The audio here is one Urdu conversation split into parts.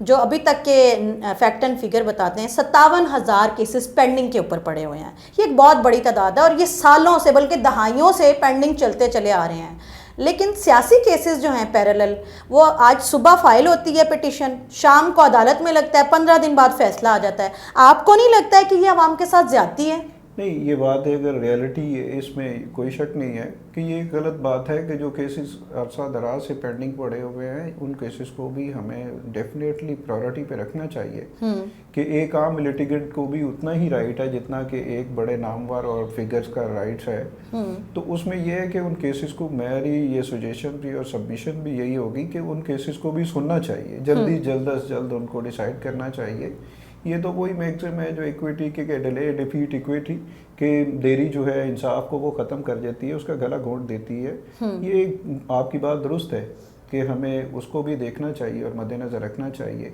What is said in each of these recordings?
جو ابھی تک کے فیکٹ اینڈ فگر بتاتے ہیں 57,000 کیسز پینڈنگ کے اوپر پڑے ہوئے ہیں. یہ ایک بہت بڑی تعداد ہے اور یہ سالوں سے بلکہ دہائیوں سے پینڈنگ چلتے چلے آ رہے ہیں. لیکن سیاسی کیسز جو ہیں پیرالل، وہ آج صبح فائل ہوتی ہے پٹیشن، شام کو عدالت میں لگتا ہے، 15 دن بعد فیصلہ آ جاتا ہے. آپ کو نہیں لگتا ہے کہ یہ عوام کے ساتھ زیادتی ہے؟ نہیں، یہ بات ہے، اگر ریئلٹی ہے اس میں کوئی شک نہیں ہے کہ یہ غلط بات ہے کہ جو کیسز عرصہ دراز سے پینڈنگ پڑے ہوئے ہیں ان کیسز کو بھی ہمیں ڈیفینیٹلی پرائیورٹی پہ رکھنا چاہیے کہ ایک عام لیٹیگنٹ کو بھی اتنا ہی رائٹ ہے جتنا کہ ایک بڑے نامور اور فگرز کا رائٹس ہے. تو اس میں یہ ہے کہ ان کیسز کو، میری یہ سجیشن بھی اور سبمیشن بھی یہی ہوگی کہ ان کیسز کو بھی سننا چاہیے، جلد از جلد ان کو ڈیسائیڈ کرنا چاہیے. یہ تو وہی میکزم ہے جو ایکویٹی کے ڈیلے ڈیفیٹ ایکویٹی کہ دیری جو ہے انصاف کو وہ ختم کر دیتی ہے، اس کا گلا گھونٹ دیتی ہے. یہ آپ کی بات درست ہے کہ ہمیں اس کو بھی دیکھنا چاہیے اور مد نظر رکھنا چاہیے.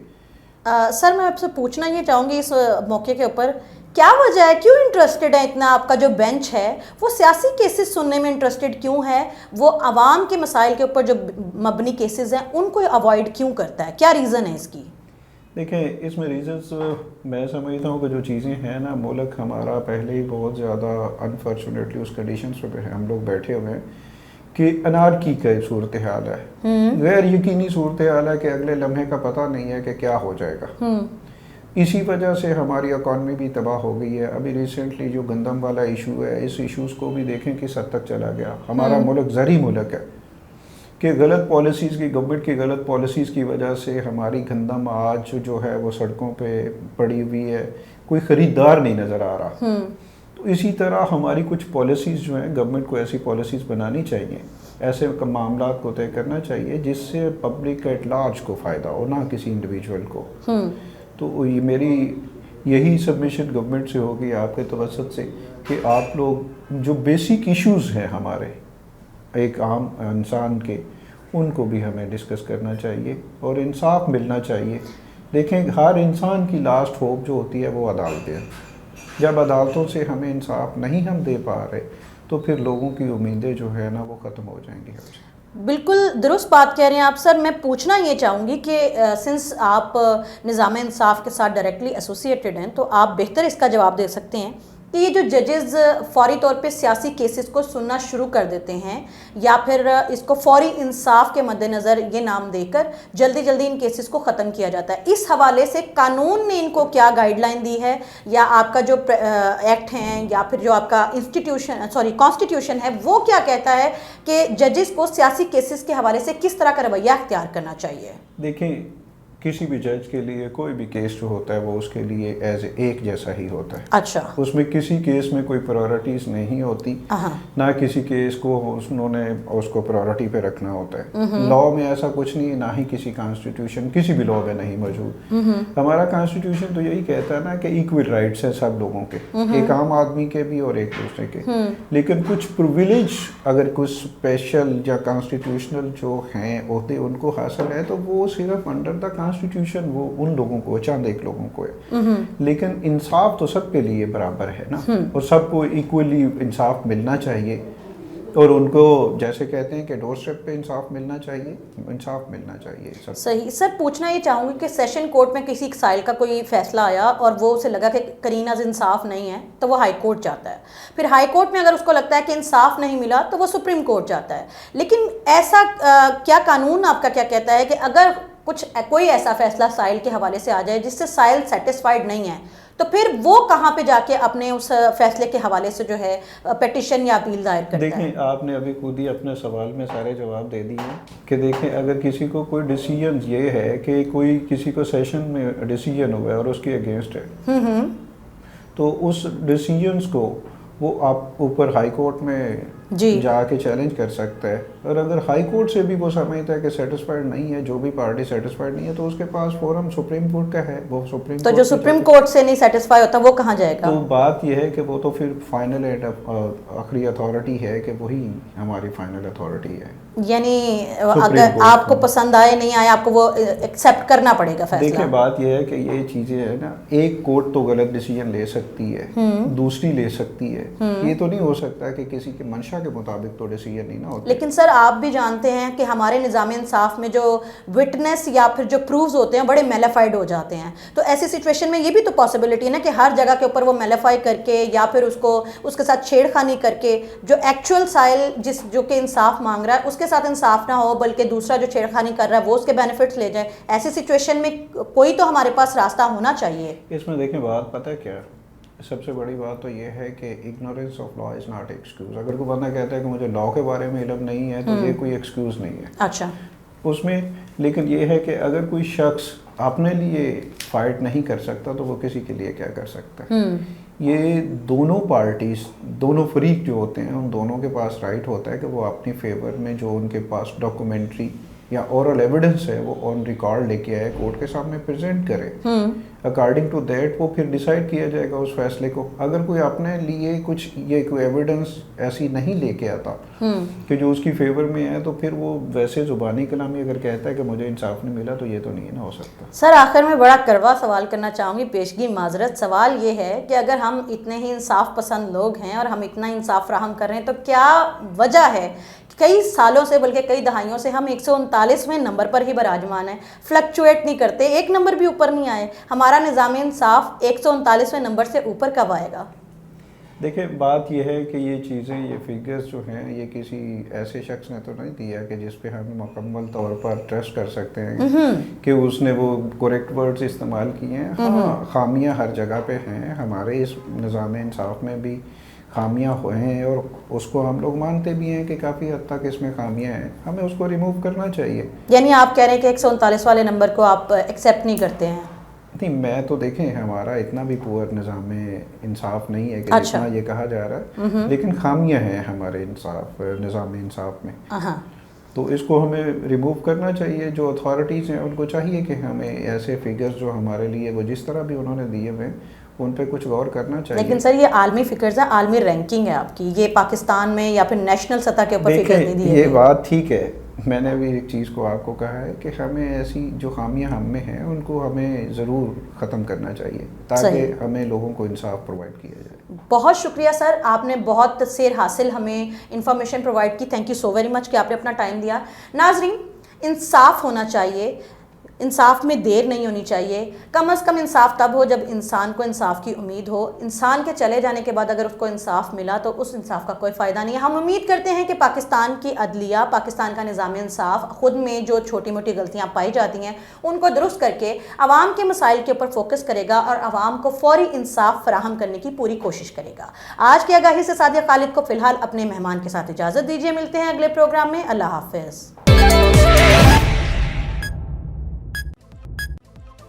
سر میں آپ سے پوچھنا یہ چاہوں گی اس موقع کے اوپر، کیا وجہ ہے، کیوں انٹرسٹڈ ہے اتنا آپ کا جو بینچ ہے وہ سیاسی کیسز سننے میں انٹرسٹڈ کیوں ہے؟ وہ عوام کے مسائل کے اوپر جو مبنی کیسز ہیں ان کو اوائڈ کیوں کرتا ہے؟ کیا ریزن ہے اس کی؟ دیکھیں، اس میں ریزنس میں سمجھتا ہوں کہ جو چیزیں ہیں نا، ملک ہمارا پہلے ہی بہت زیادہ انفارچونیٹلی اس کنڈیشنس پہ ہم لوگ بیٹھے ہوئے ہیں کہ انارکی کا صورتحال ہے، غیر یقینی صورتحال ہے کہ اگلے لمحے کا پتہ نہیں ہے کہ کیا ہو جائے گا. اسی وجہ سے ہماری اکانومی بھی تباہ ہو گئی ہے. ابھی ریسنٹلی جو گندم والا ایشو ہے، اس ایشوز کو بھی دیکھیں کس حد تک چلا گیا. ہمارا ملک زرعی ملک ہے کہ غلط پالیسیز کی، گورنمنٹ کی غلط پالیسیز کی وجہ سے ہماری گندم آج جو ہے وہ سڑکوں پہ پڑی ہوئی ہے، کوئی خریدار نہیں نظر آ رہا. تو اسی طرح ہماری کچھ پالیسیز جو ہیں، گورنمنٹ کو ایسی پالیسیز بنانی چاہیے، ایسے معاملات کو طے کرنا چاہیے جس سے پبلک ایٹ لارج کو فائدہ ہو، نہ کسی انڈیویجول کو. تو یہ میری یہی سبمیشن گورنمنٹ سے ہوگی آپ کے توسط سے کہ آپ لوگ جو بیسک ایشوز ہیں ہمارے ایک عام انسان کے، ان کو بھی ہمیں ڈسکس کرنا چاہیے اور انصاف ملنا چاہیے. دیکھیں، ہر انسان کی لاسٹ ہوپ جو ہوتی ہے وہ عدالتیں ہیں. جب عدالتوں سے ہمیں انصاف نہیں ہم دے پا رہے تو پھر لوگوں کی امیدیں جو ہے نا وہ ختم ہو جائیں گی. بالکل درست بات کہہ رہے ہیں آپ. سر میں پوچھنا یہ چاہوں گی کہ سنس آپ نظام انصاف کے ساتھ ڈائریکٹلی ایسوسیٹڈ ہیں تو آپ بہتر اس کا جواب دے سکتے ہیں کہ یہ جو ججز فوری طور پہ سیاسی کیسز کو سننا شروع کر دیتے ہیں یا پھر اس کو فوری انصاف کے مد نظر یہ نام دے کر جلدی جلدی ان کیسز کو ختم کیا جاتا ہے، اس حوالے سے قانون نے ان کو کیا گائیڈ لائن دی ہے یا آپ کا جو ایکٹ ہیں یا پھر جو آپ کا کانسٹیٹیوشن ہے وہ کیا کہتا ہے کہ ججز کو سیاسی کیسز کے حوالے سے کس طرح کا رویہ اختیار کرنا چاہیے؟ دیکھیں، کسی بھی جج کے لیے کوئی بھی کیس جو ہوتا ہے وہ اس کے لیے ایز ایک جیسا ہی ہوتا ہے. اچھا. اس میں کسی کیس میں کوئی پرائورٹیز نہیں ہوتی، نہ کسی کیس کو انہوں نے اس کو پرائورٹی پہ رکھنا ہوتا ہے. لا میں ایسا کچھ نہیں، نہ ہی کسی کانسٹیٹیوشن، کسی بھی لا میں نہیں موجود. ہمارا کانسٹیٹیوشن تو یہی کہتا ہے نا کہ ایکول رائٹس ہیں سب لوگوں کے، ایک عام آدمی کے بھی اور ایک دوسرے کے. لیکن کچھ پرویلیج اگر کچھ اسپیشل یا کانسٹیٹیوشنل جو ہیں عہدے ان کو حاصل ہے تو وہ صرف انڈر دا کانسٹیٹیوشن وہ ان لوگوں کو، چند ایک لوگوں کو ہے. لیکن انصاف تو سب کے لیے برابر ہے نا، اور سب کو ایکولی انصاف ملنا چاہیے اور ان کو جیسے کہتے ہیں کہ ڈور اسٹیپ پہ انصاف ملنا چاہیے، انصاف ملنا چاہیے سب. صحیح. سر پوچھنا یہ چاہوں گی کہ سیشن کورٹ میں کسی سائل کا کوئی فیصلہ آیا اور وہ اسے لگا کہ کریناز انصاف نہیں ہے تو وہ ہائی کورٹ جاتا ہے. پھر ہائی کورٹ میں اگر اس کو لگتا ہے کہ انصاف نہیں ملا تو وہ سپریم کورٹ جاتا ہے. لیکن ایسا کیا قانون آپ کا کیا کہتا ہے کہ اگر کوئی ایسا فیصلہ سائل کے حوالے سے آ جائے جس سے سائل سیٹسفائیڈ نہیں ہے تو پھر وہ کہاں پہ جا کے اپنے اس فیصلے کے حوالے سے جو ہے پیٹیشن یا اپیل دائر کرتا ہے؟ دیکھیں، آپ نے ابھی خود ہی اپنے سوال میں سارے جواب دے دیے کہ دیکھیں، اگر کسی کو کوئی ڈیسیجن یہ ہے کہ کوئی کسی کو سیشن میں ڈیسیجن ہوا ہے اور اس کے اگینسٹ ہے تو اس ڈیسیجنس کو وہ آپ اوپر ہائی کورٹ میں جا کے چیلنج کر سکتا ہے. اور اگر ہائی کورٹ سے بھی وہ سمجھتا ہے کہ سیٹسفائیڈ نہیں ہے، جو بھی پارٹی سیٹسفائیڈ نہیں ہے تو اس کے پاس فورم سپریم کورٹ کا ہے. وہ سپریم تو جو سپریم کورٹ سے نہیں سیٹسفائی ہوتا وہ کہاں جائے گا؟ تو بات یہ ہے کہ وہ تو پھر فائنل اینڈ آخری اتھارٹی ہے کہ وہی ہماری فائنل اتھارٹی ہے. یعنی اگر آپ کو پسند آئے نہیں آئے آپ کو وہ ایکسیپٹ کرنا پڑے گا فیصلہ. دیکھیں، بات یہ ہے کہ یہ چیزیں ہے نا، ایک کورٹ تو غلط ڈیسیجن لے سکتی ہے، دوسری لے سکتی ہے. یہ تو نہیں ہو سکتا کہ کسی کے منشا کے مطابق تو ڈیسیجن نہیں نہ ہوتے. لیکن سر آپ بھی جانتے ہیں کہ ہمارے نظام انصاف میں جو وٹنس یا پھر جو پروفز ہوتے ہیں بڑے میلیفائڈ ہو جاتے ہیں, تو ایسی سچویشن میں یہ بھی تو پاسبلٹی ہے نا کہ ہر جگہ کے اوپر وہ میلیفائی کر کے یا پھر اس کے ساتھ چھیڑ خانی کر کے جو ایکچوئل سائل جو کہ انصاف مانگ رہا ہے اس کے ساتھ انصاف نہ ہو, بلکہ دوسرا جو چھیڑ خانی کر رہا ہے وہ اس کے بینیفٹس لے جائے. ایسی سچویشن میں کوئی تو ہمارے پاس راستہ ہونا چاہیے. اس میں دیکھیں بات پتہ ہے کیا, سب سے بڑی بات تو یہ ہے کہ ignorance of law is not excuse. اگر کوئی بندہ کہتا ہے کہ مجھے لا کے بارے میں علم نہیں ہے تو یہ کوئی ایکسکیوز نہیں ہے. اچھا اس میں لیکن یہ ہے کہ اگر کوئی شخص اپنے لیے فائٹ نہیں کر سکتا تو وہ کسی کے لیے کیا کر سکتا ہے. یہ دونوں پارٹیز, دونوں فریق جو ہوتے ہیں ان دونوں کے پاس رائٹ ہوتا ہے کہ وہ اپنی فیور میں جو ان کے پاس ڈاکومنٹری یا اورل ایویڈنس ہے وہ آن ریکارڈ لے کے آئے, کورٹ کے سامنے پریزنٹ کرے. اکارڈنگ ٹو دیٹ وہ پھر ڈیسائیڈ کیا جائے گا اس فیصلے کو. اگر کوئی اپنے لیے کچھ یہ کوئی ایویڈنس ایسی نہیں لے کے آتا کہ جو اس کی فیور میں ہے تو پھر وہ ویسے زبانی کلامی اگر کہتا ہے کہ مجھے انصاف نہیں ملا تو یہ تو نہیں نہ ہو سکتا. سر آخر میں بڑا کڑوا سوال کرنا چاہوں گی, پیشگی معذرت. سوال یہ ہے کہ اگر ہم اتنے ہی انصاف پسند لوگ ہیں اور ہم اتنا انصاف فراہم کر رہے ہیں تو کیا وجہ ہے کئی سالوں سے بلکہ کئی دہائیوں سے ہم 139ویں نمبر پر ہی براجمان ہیں, فلکچویٹ نہیں کرتے, ایک نمبر بھی اوپر نہیں آئے. ہمارا نظام انصاف 139ویں نمبر سے اوپر کب آئے گا؟ دیکھیں بات یہ ہے کہ یہ چیزیں, یہ فگرز جو ہیں یہ کسی ایسے شخص نے تو نہیں دیا کہ جس پہ ہم مکمل طور پر ٹرسٹ کر سکتے ہیں کہ اس نے وہ کریکٹ ورڈز استعمال کیے ہیں. ہاں خامیاں ہر جگہ پہ ہیں, ہمارے اس نظام انصاف میں بھی خامیاں ہیں اور اس کو ہم لوگ مانتے بھی ہیں کہ کافی حد تک اس میں خامیاں ہیں, ہمیں اس کو ریموو کرنا چاہیے. یعنی آپ کہہ رہے ہیں کہ 139 والے نمبر کو آپ ایکسیپٹ نہیں کرتے ہیں؟ نہیں, میں تو دیکھیں ہمارا اتنا بھی پور نظام انصاف نہیں ہے کہ جتنا یہ کہا جا رہا ہے, لیکن خامیاں ہیں ہمارے نظام انصاف میں. تو اس کو ہمیں ریموو کرنا چاہیے. جو اتھارٹیز ہیں ان کو چاہیے کہ ہمیں ایسے فگرز جو ہمارے لیے وہ جس طرح بھی انہوں نے دیے ہوئے ان پہ کچھ غور کرنا چاہیے. لیکن سر یہ عالمی فگرز ہیں, عالمی رینکنگ ہے آپ کی, یہ پاکستان میں یا پھر نیشنل سطح کے اوپر فگر نہیں دیے. یہ بات ٹھیک ہے, میں نے بھی ایک چیز کو آپ کو کہا ہے کہ ہمیں ایسی جو خامیاں ہم میں ہیں ان کو ہمیں ضرور ختم کرنا چاہیے تاکہ ہمیں لوگوں کو انصاف پرووائڈ کیا جائے. بہت شکریہ سر, آپ نے بہت سیر حاصل ہمیں انفارمیشن پرووائڈ کی. Thank you so very much کہ آپ نے اپنا ٹائم دیا. ناظرین, انصاف ہونا چاہیے, انصاف میں دیر نہیں ہونی چاہیے. کم از کم انصاف تب ہو جب انسان کو انصاف کی امید ہو. انسان کے چلے جانے کے بعد اگر اس کو انصاف ملا تو اس انصاف کا کوئی فائدہ نہیں ہے. ہم امید کرتے ہیں کہ پاکستان کی عدلیہ, پاکستان کا نظام انصاف خود میں جو چھوٹی موٹی غلطیاں پائی جاتی ہیں ان کو درست کر کے عوام کے مسائل کے اوپر فوکس کرے گا اور عوام کو فوری انصاف فراہم کرنے کی پوری کوشش کرے گا. آج کی آگاہی سے سعدیہ خالد کو فی الحال اپنے مہمان کے ساتھ اجازت دیجیے. ملتے ہیں اگلے پروگرام میں. اللہ حافظ.